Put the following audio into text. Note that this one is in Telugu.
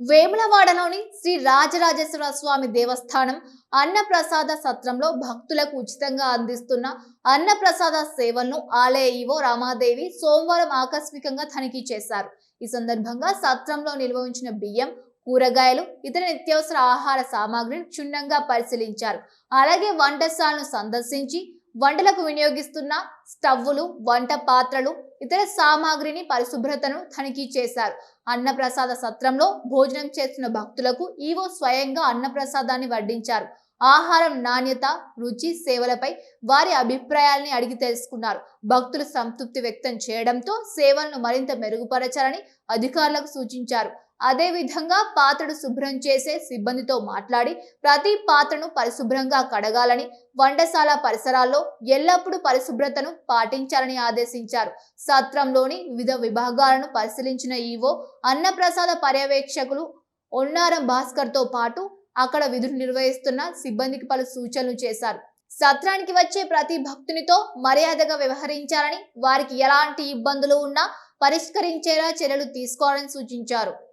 వేములవాడలోని శ్రీ రాజరాజేశ్వర స్వామి దేవస్థానం అన్నప్రసాద సత్రంలో భక్తులకు ఉచితంగా అందిస్తున్న అన్నప్రసాద సేవలను ఆలయ ఈవో రామాదేవి సోమవారం ఆకస్మికంగా తనిఖీ చేశారు. ఈ సందర్భంగా సత్రంలో నిల్వ ఉంచిన బియ్యం, కూరగాయలు, ఇతర నిత్యావసర ఆహార సామాగ్రిని క్షుణ్ణంగా పరిశీలించారు. అలాగే వంటశాలను సందర్శించి వంటలకు వినియోగిస్తున్న స్టవ్వులు, వంట పాత్రలు, ఇతర సామాగ్రిని పరిశుభ్రతను తనిఖీ చేశారు. అన్నప్రసాద సత్రంలో భోజనం చేస్తున్న భక్తులకు ఈవో స్వయంగా అన్నప్రసాదాన్ని వడ్డించారు. ఆహారం నాణ్యత, రుచి, సేవలపై వారి అభిప్రాయాల్ని అడిగి తెలుసుకున్నారు. భక్తులు సంతృప్తి వ్యక్తం చేయడంతో సేవలను మరింత మెరుగుపరచాలని అధికారులకు సూచించారు. అదేవిధంగా పాత్రను శుభ్రం చేసే సిబ్బందితో మాట్లాడి ప్రతి పాత్రను పరిశుభ్రంగా కడగాలని, వంటశాల పరిసరాల్లో ఎల్లప్పుడూ పరిశుభ్రతను పాటించాలని ఆదేశించారు. సత్రంలోని వివిధ విభాగాలను పరిశీలించిన ఈవో అన్నప్రసాద పర్యవేక్షకులు ఒన్నారం భాస్కర్తో పాటు అక్కడ విధులు నిర్వహిస్తున్న సిబ్బందికి పలు సూచనలు చేశారు. సత్రానికి వచ్చే ప్రతి భక్తునితో మర్యాదగా వ్యవహరించాలని, వారికి ఎలాంటి ఇబ్బందులు ఉన్నా పరిష్కరించేలా చర్యలు తీసుకోవాలని సూచించారు.